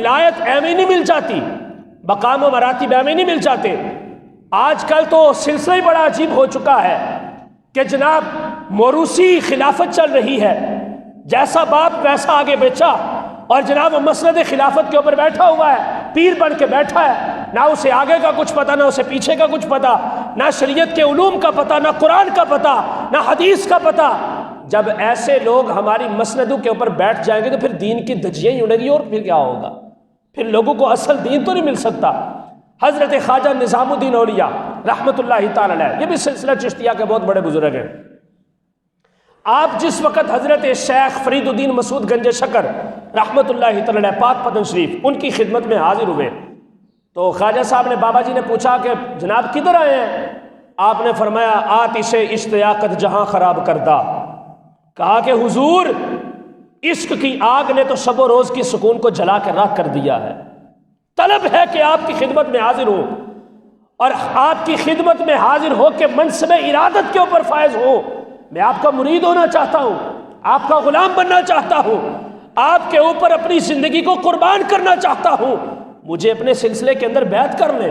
ولایت ایویں نہیں مل جاتی، مقام و مراتب ایویں نہیں مل جاتے۔ آج کل تو سلسلہ ہی بڑا عجیب ہو چکا ہے کہ جناب موروثی خلافت چل رہی ہے، جیسا باپ ویسا آگے بیچا، اور جناب وہ مسند خلافت کے اوپر بیٹھا ہوا ہے، پیر بن کے بیٹھا ہے، نہ اسے آگے کا کچھ پتہ، نہ اسے پیچھے کا کچھ پتہ، نہ شریعت کے علوم کا پتہ، نہ قرآن کا پتہ، نہ حدیث کا پتہ۔ جب ایسے لوگ ہماری مسندوں کے اوپر بیٹھ جائیں گے تو پھر دین کی دھجیاں ہی اڑے گی، اور پھر کیا ہوگا؟ پھر لوگوں کو اصل دین تو نہیں مل سکتا۔ حضرت خواجہ نظام الدین اولیاء رحمۃ اللہ تعالی علیہ، یہ بھی سلسلہ چشتیہ کے بہت بڑے بزرگ ہیں۔ آپ جس وقت حضرت شیخ فرید الدین مسعود گنج شکر رحمۃ اللہ تعالی علیہ پاک پتن شریف ان کی خدمت میں حاضر ہوئے تو خواجہ صاحب نے، بابا جی نے پوچھا کہ جناب کدھر آئے ہیں؟ آپ نے فرمایا آتش اشتیاقت جہاں خراب کردہ۔ کہا کہ حضور عشق کی آگ نے تو شب و روز کی سکون کو جلا کے راکھ کر دیا ہے، طلب ہے کہ آپ کی خدمت میں حاضر ہوں، اور آپ کی خدمت میں حاضر ہو کے منصب ارادت کے اوپر فائز ہوں۔ میں آپ کا مرید ہونا چاہتا ہوں، آپ کا غلام بننا چاہتا ہوں، آپ کے اوپر اپنی زندگی کو قربان کرنا چاہتا ہوں، مجھے اپنے سلسلے کے اندر بیعت کر لیں۔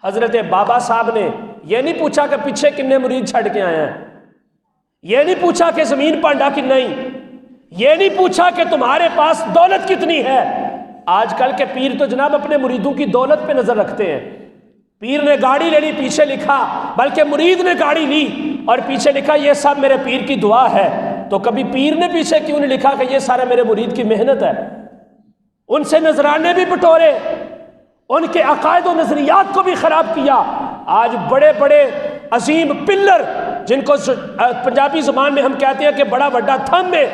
حضرت بابا صاحب نے یہ نہیں پوچھا کہ پیچھے کتنے مرید چھڑ کے آئے ہیں، یہ نہیں پوچھا کہ زمین پانڈا کی نہیں، یہ نہیں پوچھا کہ تمہارے پاس دولت کتنی ہے۔ آج کل کے پیر تو جناب اپنے مریدوں کی دولت پہ نظر رکھتے ہیں۔ پیر نے گاڑی لے لی، پیچھے لکھا، بلکہ مرید نے گاڑی لی اور پیچھے لکھا یہ سب میرے پیر کی دعا ہے، تو کبھی پیر نے پیچھے کیوں نہیں لکھا کہ یہ سارے میرے مرید کی محنت ہے؟ ان سے نذرانے بھی بٹورے، ان کے عقائد و نظریات کو بھی خراب کیا۔ آج بڑے بڑے عظیم پلر، جن کو پنجابی زبان میں ہم کہتے ہیں کہ بڑا بڑا تھم ہے،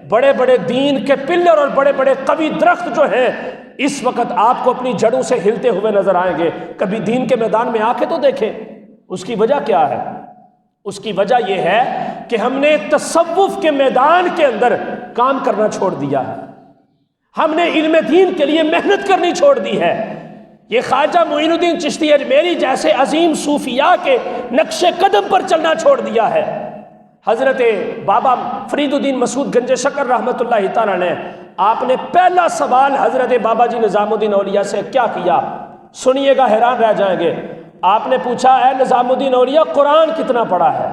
بڑے بڑے دین کے پلر اور بڑے بڑے قوی درخت جو ہیں، اس وقت آپ کو اپنی جڑوں سے ہلتے ہوئے نظر آئیں گے۔ کبھی دین کے میدان میں آ کے تو دیکھیں۔ اس کی وجہ کیا ہے؟ اس کی وجہ یہ ہے کہ ہم نے تصوف کے میدان کے اندر کام کرنا چھوڑ دیا ہے، ہم نے علم دین کے لیے محنت کرنی چھوڑ دی ہے۔ یہ خواجہ معین الدین چشتی اجمیری جیسے عظیم صوفیاء کے نقش قدم پر چلنا چھوڑ دیا ہے۔ حضرت بابا فرید الدین مسعود گنج شکر رحمۃ اللہ تعالیٰ نے، آپ نے پہلا سوال حضرت بابا جی نظام الدین اولیاء سے کیا کیا؟ سنیے گا، حیران رہ جائیں گے۔ آپ نے پوچھا اے نظام الدین اولیاء قرآن کتنا پڑھا ہے؟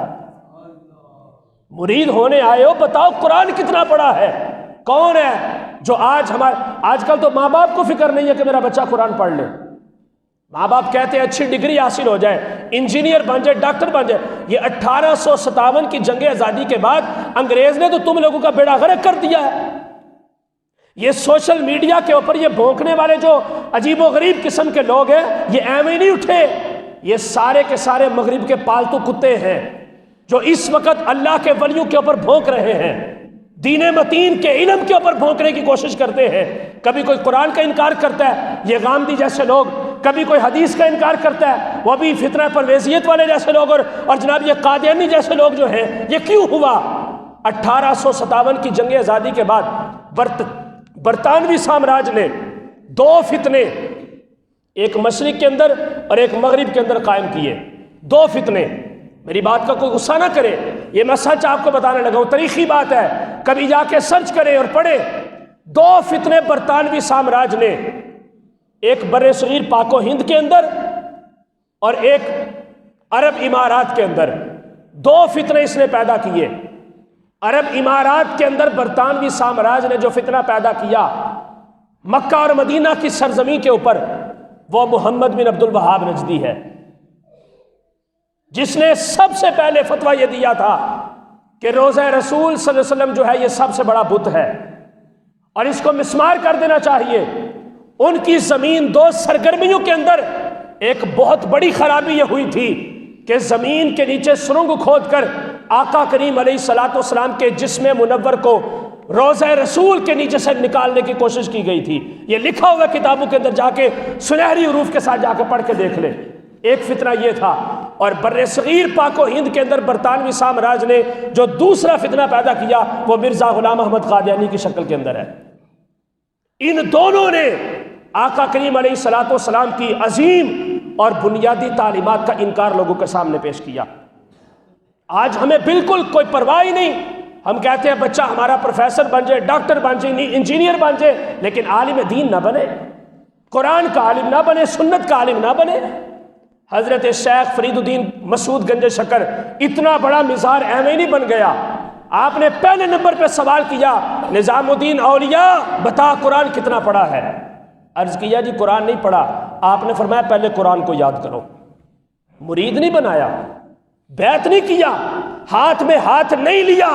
مرید ہونے آئے ہو، بتاؤ قرآن کتنا پڑھا ہے؟ کون ہے جو آج کل تو ماں باپ کو فکر نہیں ہے کہ میرا بچہ قرآن پڑھ لے۔ ماں باپ کہتے ہیں اچھی ڈگری حاصل ہو جائے، انجینئر بن جائے، ڈاکٹر بن جائے۔ یہ 1857 کی جنگ آزادی کے بعد انگریز نے تو تم لوگوں کا بیڑا غرق کر دیا ہے۔ یہ سوشل میڈیا کے اوپر یہ بھونکنے والے جو عجیب و غریب قسم کے لوگ ہیں، یہ ایویں نہیں اٹھے، یہ سارے کے سارے مغرب کے پالتو کتے ہیں جو اس وقت اللہ کے ولیوں کے اوپر بھونک رہے ہیں، دین متین کے علم کے اوپر بھونکنے کی کوشش کرتے ہیں۔ کبھی کوئی قرآن کا انکار کرتا ہے، یہ غامدی جیسے لوگ، کبھی کوئی حدیث کا انکار کرتا ہے، وہ بھی فتنہ پرویزیت والے جیسے لوگ، اور جناب یہ قادیانی جیسے لوگ جو ہیں۔ یہ کیوں ہوا؟ 1857 کی جنگ آزادی کے بعد برطانوی سامراج نے دو فتنے، ایک مشرق کے اندر اور ایک مغرب کے اندر قائم کیے۔ دو فتنے، میری بات کا کوئی غصہ نہ کرے، یہ میں سچ آپ کو بتانے لگا ہوں، تاریخی بات ہے، کبھی جا کے سرچ کریں اور پڑھیں۔ دو فتنے برطانوی سامراج نے، ایک بر صغیر پاک و ہند کے اندر اور ایک عرب امارات کے اندر، دو فتنے اس نے پیدا کیے۔ عرب امارات کے اندر برطانوی سامراج نے جو فتنہ پیدا کیا مکہ اور مدینہ کی سرزمین کے اوپر، وہ محمد بن عبد الوہاب نجدی ہے، جس نے سب سے پہلے فتویٰ یہ دیا تھا کہ روضہ رسول صلی اللہ علیہ وسلم جو ہے یہ سب سے بڑا بت ہے اور اس کو مسمار کر دینا چاہیے۔ ان کی زمین دو سرگرمیوں کے اندر ایک بہت بڑی خرابی یہ ہوئی تھی کہ زمین کے نیچے سرنگ کھود کر آقا کریم علیہ الصلوۃ والسلام کے جسم منور کو روضہ رسول کے نیچے سے نکالنے کی کوشش کی گئی تھی۔ یہ لکھا ہوا کتابوں کے اندر، جا کے سنہری حروف کے ساتھ جا کے پڑھ کے دیکھ لیں۔ ایک فتنہ یہ تھا، اور بر صغیر پاک و ہند کے اندر برطانوی سامراج نے جو دوسرا فتنہ پیدا کیا وہ مرزا غلام احمد قادیانی کی شکل کے اندر ہے۔ ان دونوں نے آقا کریم علیہ الصلوۃ والسلام کی عظیم اور بنیادی تعلیمات کا انکار لوگوں کے سامنے پیش کیا۔ آج ہمیں بالکل کوئی پرواہ ہی نہیں ہم کہتے ہیں بچہ ہمارا پروفیسر بن جائے، ڈاکٹر بن جائے، انجینئر بن جائے، لیکن عالم دین نہ بنے، قرآن کا عالم نہ بنے، سنت کا عالم نہ بنے۔ حضرت شیخ فرید الدین مسعود گنج شکر اتنا بڑا مزار ایویں نہیں بن گیا۔ آپ نے پہلے نمبر پہ سوال کیا، نظام الدین اولیاء بتا قرآن کتنا پڑھا ہے؟ عرض کیا جی قرآن نہیں پڑھا۔ آپ نے فرمایا پہلے قرآن کو یاد کرو۔ مرید نہیں بنایا، بیعت نہیں کیا، ہاتھ میں ہاتھ نہیں لیا،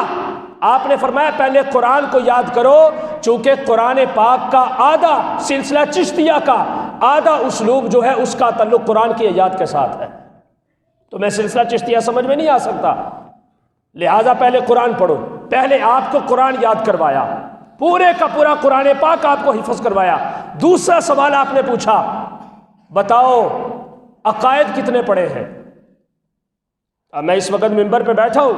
آپ نے فرمایا پہلے قرآن کو یاد کرو، چونکہ قرآن پاک کا آدھا سلسلہ چشتیہ کا آدھا اسلوب جو ہے اس کا تعلق قرآن کی ایات کے ساتھ ہے۔ تو میں سلسلہ چشتیہ سمجھ میں نہیں آ سکتا، لہٰذا پہلے قرآن پڑھو۔ پہلے آپ کو قرآن یاد کروایا، پورے کا پورا قرآن پاک آپ کو حفظ کروایا۔ دوسرا سوال آپ نے پوچھا، بتاؤ عقائد کتنے پڑھے ہیں؟ اب میں اس وقت منبر پہ بیٹھا ہوں،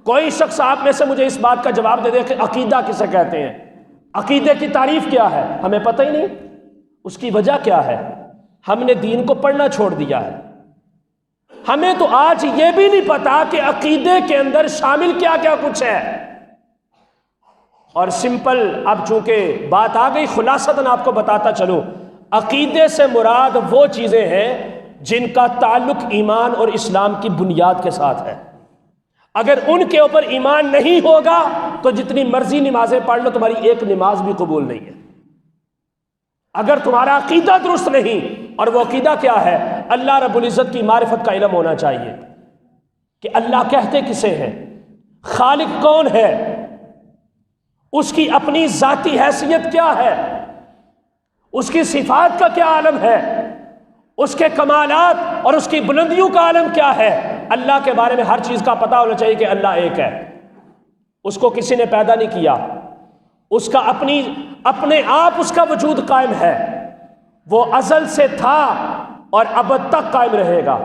کوئی شخص آپ میں سے مجھے اس بات کا جواب دے دے کہ عقیدہ کسے کہتے ہیں، عقیدے کی تعریف کیا ہے، ہمیں پتہ ہی نہیں۔ اس کی وجہ کیا ہے؟ ہم نے دین کو پڑھنا چھوڑ دیا ہے۔ ہمیں تو آج یہ بھی نہیں پتا کہ عقیدے کے اندر شامل کیا کیا کچھ ہے۔ اور سمپل اب چونکہ بات آ گئی، خلاصتاً آپ کو بتاتا چلوں، عقیدے سے مراد وہ چیزیں ہیں جن کا تعلق ایمان اور اسلام کی بنیاد کے ساتھ ہے۔ اگر ان کے اوپر ایمان نہیں ہوگا تو جتنی مرضی نمازیں پڑھ لو تمہاری ایک نماز بھی قبول نہیں ہے۔ اگر تمہارا عقیدہ درست نہیں، اور وہ عقیدہ کیا ہے؟ اللہ رب العزت کی معرفت کا علم ہونا چاہیے کہ اللہ کہتے کسے ہیں، خالق کون ہے، اس کی اپنی ذاتی حیثیت کیا ہے، اس کی صفات کا کیا عالم ہے، اس کے کمالات اور اس کی بلندیوں کا عالم کیا ہے۔ اللہ کے بارے میں ہر چیز کا پتہ ہونا چاہیے کہ اللہ ایک ہے، اس کو کسی نے پیدا نہیں کیا، اس کا اپنے آپ اس کا وجود قائم ہے، وہ ازل سے تھا اور ابد تک قائم رہے گا،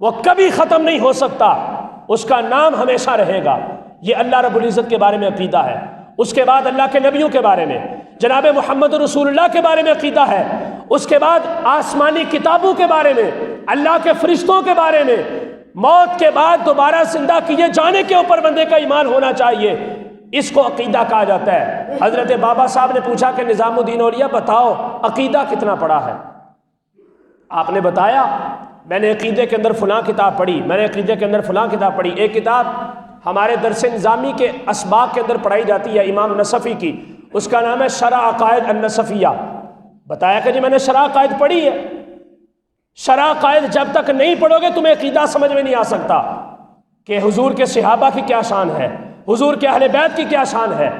وہ کبھی ختم نہیں ہو سکتا، اس کا نام ہمیشہ رہے گا۔ یہ اللہ رب العزت کے بارے میں عقیدہ ہے۔ اس کے بعد اللہ کے نبیوں کے بارے میں، جناب محمد رسول اللہ کے بارے میں عقیدہ ہے۔ اس کے بعد آسمانی کتابوں کے بارے میں، اللہ کے فرشتوں کے بارے میں، موت کے بعد دوبارہ زندہ کیے جانے کے اوپر بندے کا ایمان ہونا چاہیے۔ اس کو عقیدہ کہا جاتا ہے۔ حضرت بابا صاحب نے پوچھا کہ نظام الدین اولیاء بتاؤ عقیدہ کتنا پڑھا ہے؟ آپ نے بتایا میں نے عقیدے کے اندر فلاں کتاب پڑھی، میں نے عقیدے کے اندر فلاں کتاب پڑھی۔ ایک کتاب ہمارے درس نظامی کے اسباق کے اندر پڑھائی جاتی ہے امام نصفی کی، اس کا نام ہے شرح عقائد النصفیہ۔ بتایا کہ جی میں نے شرح عقائد پڑھی ہے۔ شرح عقائد جب تک نہیں پڑھو گے تمہیں عقیدہ سمجھ میں نہیں آ سکتا کہ حضور کے صحابہ کی کیا شان ہے، حضور کے اہل بیت کی کیا شان ہے۔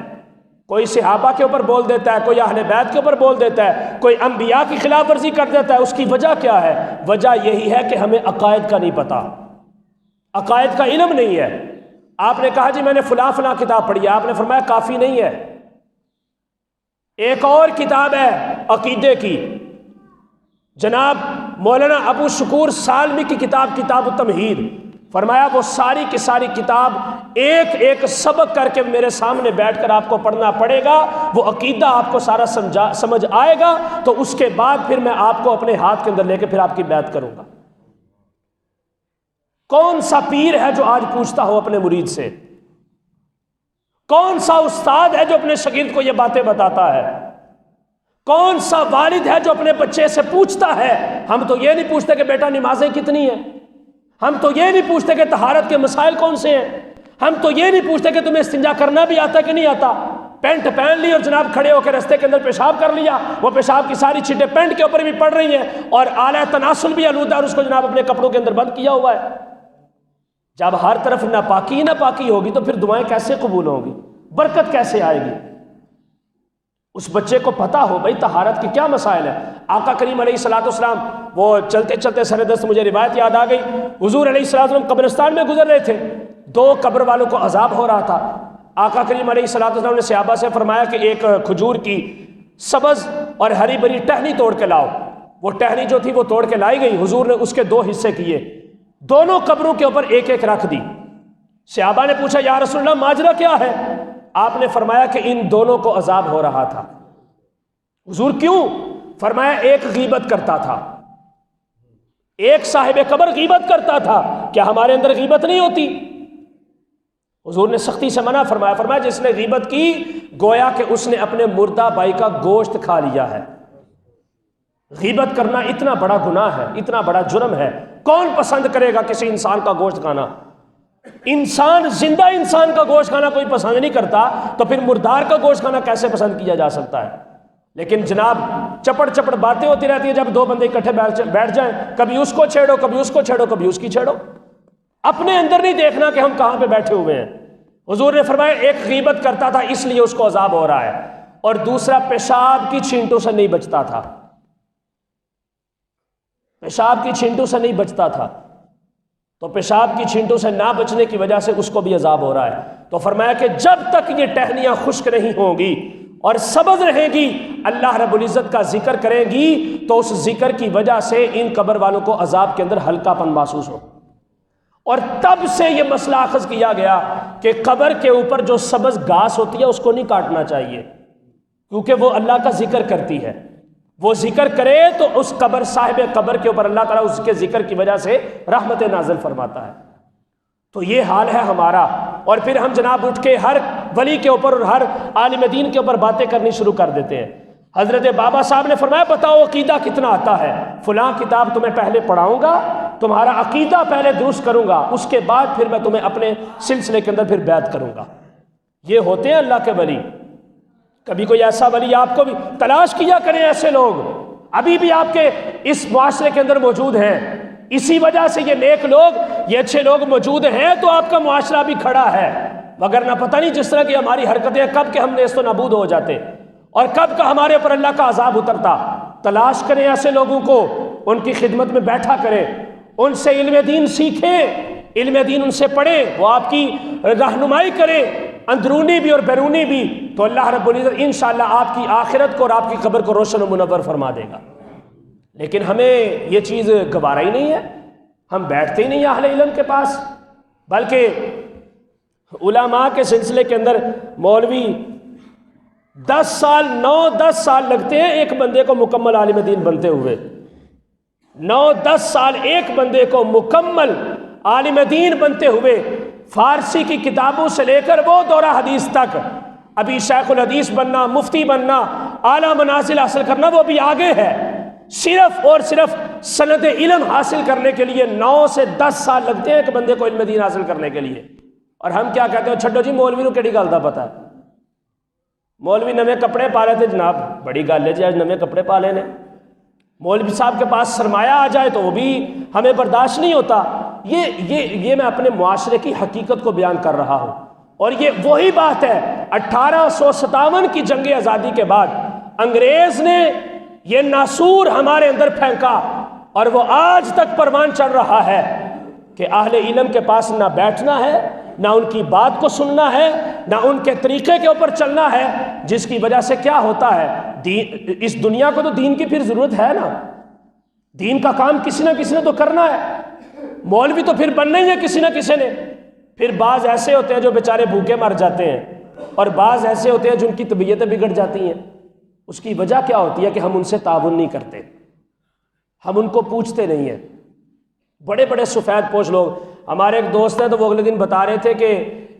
کوئی صحابہ کے اوپر بول دیتا ہے، کوئی اہل بیت کے اوپر بول دیتا ہے، کوئی انبیاء کی خلاف ورزی کر دیتا ہے۔ اس کی وجہ کیا ہے؟ وجہ یہی ہے کہ ہمیں عقائد کا نہیں پتہ، عقائد کا علم نہیں ہے۔ آپ نے کہا جی میں نے فلاں فلاں کتاب پڑھی ہے، آپ نے فرمایا کافی نہیں ہے، ایک اور کتاب ہے عقیدے کی، جناب مولانا ابو شکور سالمی کی کتاب کتاب التمہید، فرمایا وہ ساری کی ساری کتاب ایک ایک سبق کر کے میرے سامنے بیٹھ کر آپ کو پڑھنا پڑے گا، وہ عقیدہ آپ کو سارا سمجھ آئے گا، تو اس کے بعد پھر میں آپ کو اپنے ہاتھ کے اندر لے کے پھر آپ کی بیعت کروں گا۔ کون سا پیر ہے جو آج پوچھتا ہو اپنے مرید سے؟ کون سا استاد ہے جو اپنے شاگرد کو یہ باتیں بتاتا ہے؟ کون سا والد ہے جو اپنے بچے سے پوچھتا ہے؟ ہم تو یہ نہیں پوچھتے کہ بیٹا نمازیں کتنی ہیں، ہم تو یہ نہیں پوچھتے کہ طہارت کے مسائل کون سے ہیں، ہم تو یہ نہیں پوچھتے کہ تمہیں استنجا کرنا بھی آتا ہے کہ نہیں آتا۔ پینٹ پہن لی اور جناب کھڑے ہو کے رستے کے اندر پیشاب کر لیا، وہ پیشاب کی ساری چھٹیں پینٹ کے اوپر بھی پڑ رہی ہیں اور آلہ تناسل بھی آلودہ اور اس کو جناب اپنے کپڑوں کے اندر بند کیا ہوا ہے۔ جب ہر طرف ناپاکی ناپاکی ہوگی تو پھر دعائیں کیسے قبول ہوں گی، برکت کیسے آئے گی؟ اس بچے کو پتا ہو بھائی طہارت کے کیا مسائل ہیں۔ آقا کریم علیہ الصلوۃ والسلام وہ چلتے چلتے سر دست مجھے روایت یاد آ گئی، حضور علیہ الصلوۃ والسلام قبرستان میں گزر رہے تھے، 2 قبر والوں کو عذاب ہو رہا تھا۔ آقا کریم علیہ الصلوۃ والسلام نے صحابہ سے فرمایا کہ ایک کھجور کی سبز اور ہری بھری ٹہنی توڑ کے لاؤ۔ وہ ٹہنی جو تھی وہ توڑ کے لائی گئی، حضور نے اس کے 2 حصے کیے، دونوں قبروں کے اوپر ایک ایک رکھ دی۔ صحابہ نے پوچھا یا رسول اللہ ماجرا کیا ہے؟ آپ نے فرمایا کہ ان دونوں کو عذاب ہو رہا تھا۔ حضور کیوں؟ فرمایا ایک غیبت کرتا تھا، ایک صاحب قبر غیبت کرتا تھا، کیا ہمارے اندر غیبت نہیں ہوتی؟ حضور نے سختی سے منع فرمایا، فرمایا جس نے غیبت کی گویا کہ اس نے اپنے مردہ بھائی کا گوشت کھا لیا ہے۔ غیبت کرنا اتنا بڑا گناہ ہے، اتنا بڑا جرم ہے، کون پسند کرے گا کسی انسان کا گوشت کھانا؟ انسان، زندہ انسان کا گوشت کھانا کوئی پسند نہیں کرتا، تو پھر مردار کا گوشت کھانا کیسے پسند کیا جا سکتا ہے؟ لیکن جناب چپڑ چپڑ باتیں ہوتی رہتی ہیں، جب دو بندے اکٹھے بیٹھ جائیں، کبھی اس کو چھیڑو، کبھی اس کو چھیڑو، کبھی اس کی چھیڑو، اپنے اندر نہیں دیکھنا کہ ہم کہاں پہ بیٹھے ہوئے ہیں۔ حضور نے فرمایا ایک غیبت کرتا تھا اس لیے اس کو عذاب ہو رہا ہے، اور دوسرا پیشاب کی چھینٹوں سے نہیں بچتا تھا، پیشاب کی چھینٹوں سے نہیں بچتا تھا، تو پیشاب کی چھینٹوں سے نہ بچنے کی وجہ سے اس کو بھی عذاب ہو رہا ہے۔ تو فرمایا کہ جب تک یہ ٹہنیاں خشک نہیں ہوں گی اور سبز رہیں گی، اللہ رب العزت کا ذکر کریں گی، تو اس ذکر کی وجہ سے ان قبر والوں کو عذاب کے اندر ہلکا پن محسوس ہو۔ اور تب سے یہ مسئلہ اخذ کیا گیا کہ قبر کے اوپر جو سبز گھاس ہوتی ہے اس کو نہیں کاٹنا چاہیے، کیونکہ وہ اللہ کا ذکر کرتی ہے، وہ ذکر کرے تو اس قبر، صاحب قبر کے اوپر اللہ تعالیٰ اس کے ذکر کی وجہ سے رحمت نازل فرماتا ہے۔ تو یہ حال ہے ہمارا، اور پھر ہم جناب اٹھ کے ہر ولی کے اوپر اور ہر عالم دین کے اوپر باتیں کرنی شروع کر دیتے ہیں۔ حضرت بابا صاحب نے فرمایا بتاؤ عقیدہ کتنا آتا ہے، فلاں کتاب تمہیں پہلے پڑھاؤں گا، تمہارا عقیدہ پہلے درست کروں گا، اس کے بعد پھر میں تمہیں اپنے سلسلے کے اندر پھر بیعت کروں گا۔ یہ ہوتے ہیں اللہ کے ولی۔ کبھی کوئی ایسا ولی آپ کو بھی تلاش کیا کریں، ایسے لوگ ابھی بھی آپ کے اس معاشرے کے اندر موجود ہیں، اسی وجہ سے یہ نیک لوگ، یہ اچھے لوگ موجود ہیں تو آپ کا معاشرہ بھی کھڑا ہے، وگرنہ پتہ نہیں جس طرح کی ہماری حرکتیں کب کہ ہم نیست و نابود ہو جاتے اور کب کا ہمارے اوپر اللہ کا عذاب اترتا۔ تلاش کریں ایسے لوگوں کو، ان کی خدمت میں بیٹھا کریں، ان سے علم دین سیکھیں، علم دین ان سے پڑھیں، وہ آپ کی رہنمائی کریں، اندرونی بھی اور بیرونی بھی، تو اللہ رب العزت انشاءاللہ آپ کی آخرت کو اور آپ کی قبر کو روشن و منور فرما دے گا۔ لیکن ہمیں یہ چیز گوارا ہی نہیں ہے، ہم بیٹھتے ہی نہیں ہیں اہل علم کے پاس، بلکہ علماء کے سلسلے کے اندر مولوی 10 سال 9-10 سال لگتے ہیں ایک بندے کو مکمل عالم دین بنتے ہوئے، 9-10 سال ایک بندے کو مکمل عالم دین بنتے ہوئے، فارسی کی کتابوں سے لے کر وہ دورہ حدیث تک، ابھی شیخ الحدیث بننا، مفتی بننا، اعلیٰ منازل حاصل کرنا وہ بھی آگے ہے، صرف اور صرف سند علم حاصل کرنے کے لیے 9 سے 10 سال لگتے ہیں ایک بندے کو علم دین حاصل کرنے کے لیے۔ اور ہم کیا کہتے ہیں، چھڈو جی مولوی نو کیڑی گل دا پتہ ہے، مولوی نویں کپڑے پا لے تھے جناب، بڑی گل ہے جی آج نویں کپڑے پا لینے، مولوی صاحب کے پاس سرمایہ آ جائے تو وہ بھی ہمیں برداشت نہیں ہوتا۔ یہ میں اپنے معاشرے کی حقیقت کو بیان کر رہا ہوں، اور یہ وہی بات ہے 1857 کی جنگ آزادی کے بعد انگریز نے یہ ناسور ہمارے اندر پھینکا، اور وہ آج تک پروان چڑھ رہا ہے کہ اہل علم کے پاس نہ بیٹھنا ہے، نہ ان کی بات کو سننا ہے، نہ ان کے طریقے کے اوپر چلنا ہے، جس کی وجہ سے کیا ہوتا ہے، اس دنیا کو تو دین کی پھر ضرورت ہے نا، دین کا کام کسی نہ کسی نے تو کرنا ہے، مولوی تو پھر بننا ہی ہے کسی نہ کسی نے۔ پھر بعض ایسے ہوتے ہیں جو بیچارے بھوکے مر جاتے ہیں، اور بعض ایسے ہوتے ہیں جن کی طبیعتیں بگڑ جاتی ہیں۔ اس کی وجہ کیا ہوتی ہے کہ ہم ان سے تعاون نہیں کرتے، ہم ان کو پوچھتے نہیں ہیں۔ بڑے بڑے سفید پوش لوگ، ہمارے ایک دوست ہیں تو وہ اگلے دن بتا رہے تھے کہ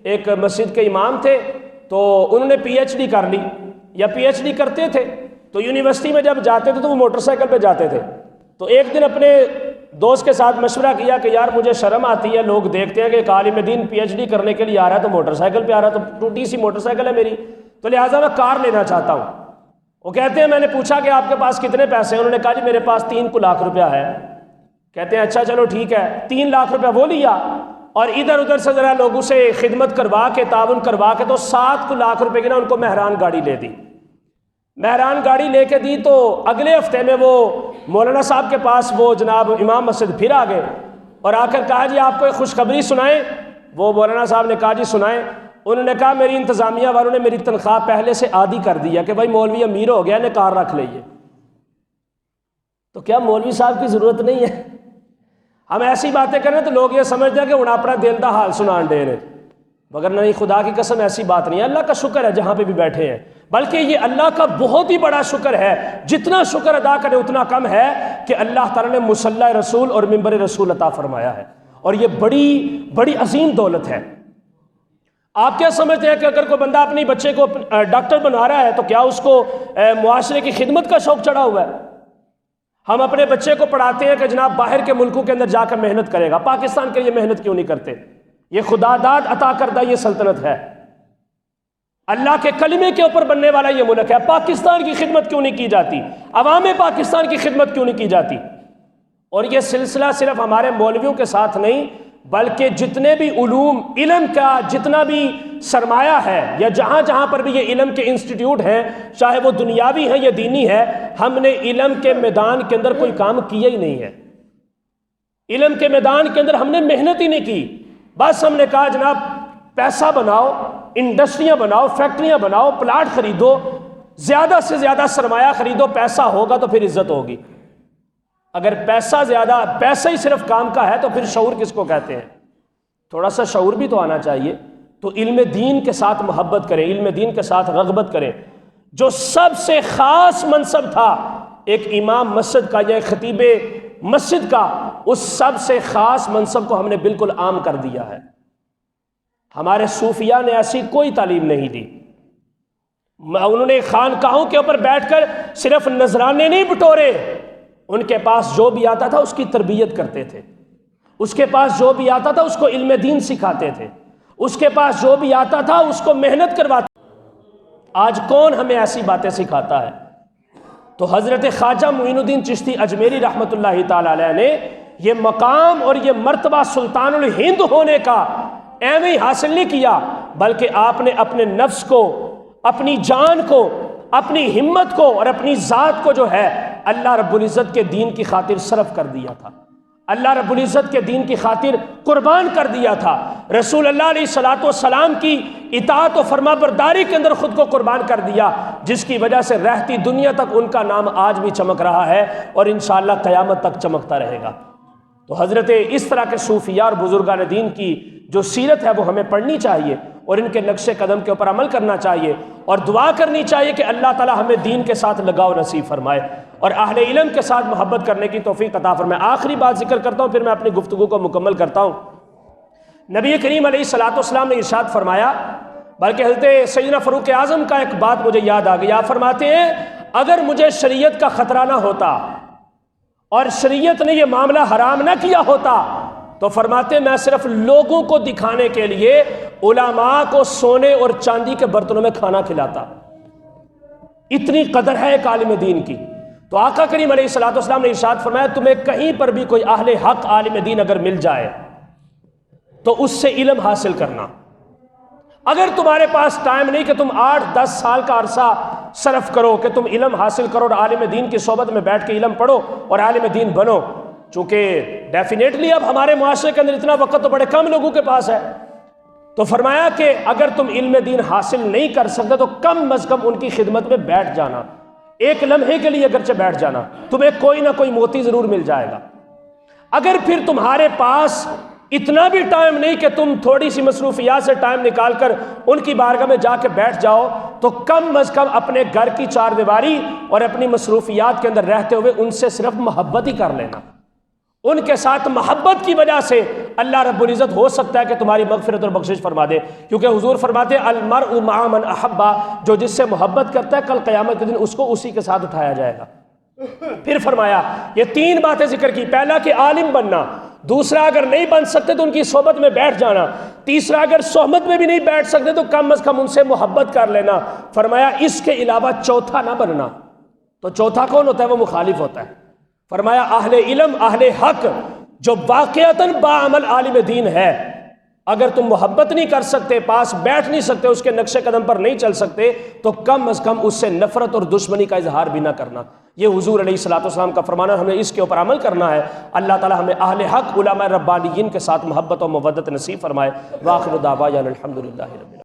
ایک مسجد کے امام تھے، تو انہوں نے پی ایچ ڈی کر لی یا پی ایچ ڈی کرتے تھے، تو یونیورسٹی میں جب جاتے تھے تو وہ موٹر سائیکل پہ جاتے تھے۔ تو ایک دن اپنے دوست کے ساتھ مشورہ کیا کہ یار مجھے شرم آتی ہے، لوگ دیکھتے ہیں کہ ایک عالم دین پی ایچ ڈی کرنے کے لیے آ رہا ہے تو موٹر سائیکل پہ آ رہا ہے، تو ٹوٹی سی موٹر سائیکل ہے میری، تو لہٰذا میں کار لینا چاہتا ہوں۔ وہ کہتے ہیں میں نے پوچھا کہ آپ کے پاس کتنے پیسے ہیں، انہوں نے کہا جی میرے پاس 3 لاکھ روپیہ ہے۔ کہتے ہیں اچھا چلو ٹھیک ہے، 3 لاکھ روپیہ وہ لیا، اور ادھر ادھر سے ذرا لوگوں سے خدمت کروا کے، تعاون کروا کے، تو 7 لاکھ روپے کی نا ان کو مہران گاڑی لے دی۔ مہران گاڑی لے کے دی تو اگلے ہفتے میں وہ مولانا صاحب کے پاس وہ جناب امام مسجد پھر آ گئے، اور آ کر کہا جی آپ کو ایک خوشخبری سنائیں۔ وہ مولانا صاحب نے کہا جی سنائیں۔ انہوں نے کہا میری انتظامیہ والوں نے میری تنخواہ پہلے سے آدھی کر دی ہے کہ بھائی مولوی امیر ہو گیا نے کار رکھ لئیے۔ تو کیا مولوی صاحب کی ضرورت نہیں ہے؟ ہم ایسی باتیں کریں تو لوگ یہ سمجھتے ہیں کہ انہیں اپنا دل دا حال سنان دے رہے، مگر نہیں، خدا کی قسم ایسی بات نہیں ہے۔ اللہ کا شکر ہے جہاں پہ بھی بیٹھے ہیں، بلکہ یہ اللہ کا بہت ہی بڑا شکر ہے، جتنا شکر ادا کرے اتنا کم ہے کہ اللہ تعالیٰ نے مصلی رسول اور منبر رسول عطا فرمایا ہے، اور یہ بڑی بڑی عظیم دولت ہے۔ آپ کیا سمجھتے ہیں کہ اگر کوئی بندہ اپنی بچے کو ڈاکٹر بنا رہا ہے تو کیا اس کو معاشرے کی خدمت کا شوق چڑھا ہوا ہے؟ ہم اپنے بچے کو پڑھاتے ہیں کہ جناب باہر کے ملکوں کے اندر جا کر محنت کرے گا، پاکستان کے لیے محنت کیوں نہیں کرتے؟ یہ خدا داد عطا کردہ یہ سلطنت ہے، اللہ کے کلمے کے اوپر بننے والا یہ ملک ہے، پاکستان کی خدمت کیوں نہیں کی جاتی؟ عوام پاکستان کی خدمت کیوں نہیں کی جاتی؟ اور یہ سلسلہ صرف ہمارے مولویوں کے ساتھ نہیں، بلکہ جتنے بھی علوم علم کا جتنا بھی سرمایہ ہے، یا جہاں جہاں پر بھی یہ علم کے انسٹیٹیوٹ ہیں، چاہے وہ دنیاوی ہیں یا دینی ہے، ہم نے علم کے میدان کے اندر کوئی کام کیا ہی نہیں ہے۔ علم کے میدان کے اندر ہم نے محنت ہی نہیں کی، بس ہم نے کہا جناب پیسہ بناؤ، انڈسٹریاں بناؤ، فیکٹریاں بناؤ، پلاٹ خریدو، زیادہ سے زیادہ سرمایہ خریدو، پیسہ ہوگا تو پھر عزت ہوگی۔ اگر پیسہ ہی صرف کام کا ہے تو پھر شعور کس کو کہتے ہیں؟ تھوڑا سا شعور بھی تو آنا چاہیے۔ تو علم دین کے ساتھ محبت کریں، علم دین کے ساتھ رغبت کریں۔ جو سب سے خاص منصب تھا ایک امام مسجد کا یا ایک خطیب مسجد کا، اس سب سے خاص منصب کو ہم نے بالکل عام کر دیا ہے۔ ہمارے صوفیاء نے ایسی کوئی تعلیم نہیں دی، انہوں نے خانقاہوں کے اوپر بیٹھ کر صرف نذرانے نہیں بٹورے، ان کے پاس جو بھی آتا تھا اس کی تربیت کرتے تھے، اس کے پاس جو بھی آتا تھا اس کو علم دین سکھاتے تھے، اس کے پاس جو بھی آتا تھا اس کو محنت کرواتے۔ آج کون ہمیں ایسی باتیں سکھاتا ہے؟ تو حضرت خواجہ معین الدین چشتی اجمیری رحمۃ اللہ تعالی علیہ نے یہ مقام اور یہ مرتبہ سلطان الہند ہونے کا ایویں ہی حاصل نہیں کیا، بلکہ آپ نے اپنے نفس کو، اپنی جان کو، اپنی ہمت کو اور اپنی ذات کو جو ہے اللہ رب العزت کے دین کی خاطر صرف کر دیا تھا، اللہ رب العزت کے دین کی خاطر قربان کر دیا تھا، رسول اللہ علیہ الصلوۃ والسلام کی اطاعت و فرما برداری کے اندر خود کو قربان کر دیا، جس کی وجہ سے رہتی دنیا تک ان کا نام آج بھی چمک رہا ہے اور انشاءاللہ قیامت تک چمکتا رہے گا۔ تو حضرت اس طرح کے صوفیاء اور بزرگان دین کی جو سیرت ہے وہ ہمیں پڑھنی چاہیے اور ان کے نقش قدم کے اوپر عمل کرنا چاہیے، اور دعا کرنی چاہیے کہ اللہ تعالی ہمیں دین کے ساتھ لگاؤ نصیب فرمائے اور اہل علم کے ساتھ محبت کرنے کی توفیق عطا فرمائے۔ آخری بات ذکر کرتا ہوں، پھر میں اپنی گفتگو کو مکمل کرتا ہوں۔ نبی کریم علیہ الصلوۃ والسلام نے ارشاد فرمایا، بلکہ حضرت سیدنا فاروق اعظم کا ایک بات مجھے یاد آ گئی، آپ فرماتے ہیں اگر مجھے شریعت کا خطرہ نہ ہوتا اور شریعت نے یہ معاملہ حرام نہ کیا ہوتا تو فرماتے میں صرف لوگوں کو دکھانے کے لیے علماء کو سونے اور چاندی کے برتنوں میں کھانا کھلاتا۔ اتنی قدر ہے ایک عالم دین کی۔ تو آقا کریم علیہ الصلوۃ والسلام نے ارشاد فرمایا تمہیں کہیں پر بھی کوئی اہل حق عالم دین اگر مل جائے تو اس سے علم حاصل کرنا۔ اگر تمہارے پاس ٹائم نہیں کہ تم 8-10 سال کا عرصہ صرف کرو کہ تم علم حاصل کرو اور عالم دین کی صحبت میں بیٹھ کے علم پڑھو اور عالم دین بنو، چونکہ ڈیفینیٹلی اب ہمارے معاشرے کے اندر اتنا وقت تو بڑے کم لوگوں کے پاس ہے، تو فرمایا کہ اگر تم علم دین حاصل نہیں کر سکتے تو کم از کم ان کی خدمت میں بیٹھ جانا، ایک لمحے کے لیے اگرچہ بیٹھ جانا، تمہیں کوئی نہ کوئی موتی ضرور مل جائے گا۔ اگر پھر تمہارے پاس اتنا بھی ٹائم نہیں کہ تم تھوڑی سی مصروفیات سے ٹائم نکال کر ان کی بارگاہ میں جا کے بیٹھ جاؤ، تو کم از کم اپنے گھر کی چار دیواری اور اپنی مصروفیات کے اندر رہتے ہوئے ان سے صرف محبت ہی کر لینا۔ ان کے ساتھ محبت کی وجہ سے اللہ رب العزت ہو سکتا ہے کہ تمہاری مغفرت اور بخشش فرما دے، کیونکہ حضور فرماتے ہیں المرء مع من احبا، جو جس سے محبت کرتا ہے کل قیامت کے دن اس کو اسی کے ساتھ اٹھایا جائے گا۔ پھر فرمایا یہ 3 باتیں ذکر کی، پہلا کہ عالم بننا، دوسرا اگر نہیں بن سکتے تو ان کی صحبت میں بیٹھ جانا، تیسرا اگر صحبت میں بھی نہیں بیٹھ سکتے تو کم از کم ان سے محبت کر لینا، فرمایا اس کے علاوہ چوتھا نہ بننا۔ تو چوتھا کون ہوتا ہے؟ وہ مخالف ہوتا ہے۔ فرمایا اہل علم، اہل حق جو واقعتاً باعمل عالم دین ہے، اگر تم محبت نہیں کر سکتے، پاس بیٹھ نہیں سکتے، اس کے نقش قدم پر نہیں چل سکتے، تو کم از کم اس سے نفرت اور دشمنی کا اظہار بھی نہ کرنا۔ یہ حضور علیہ الصلوۃ والسلام کا فرمانا، ہمیں اس کے اوپر عمل کرنا ہے۔ اللہ تعالی ہمیں اہل حق علماء ربانیین کے ساتھ محبت و مودت نصیب فرمائے۔ وآخر دعوانا الحمدللہ رب العالمین۔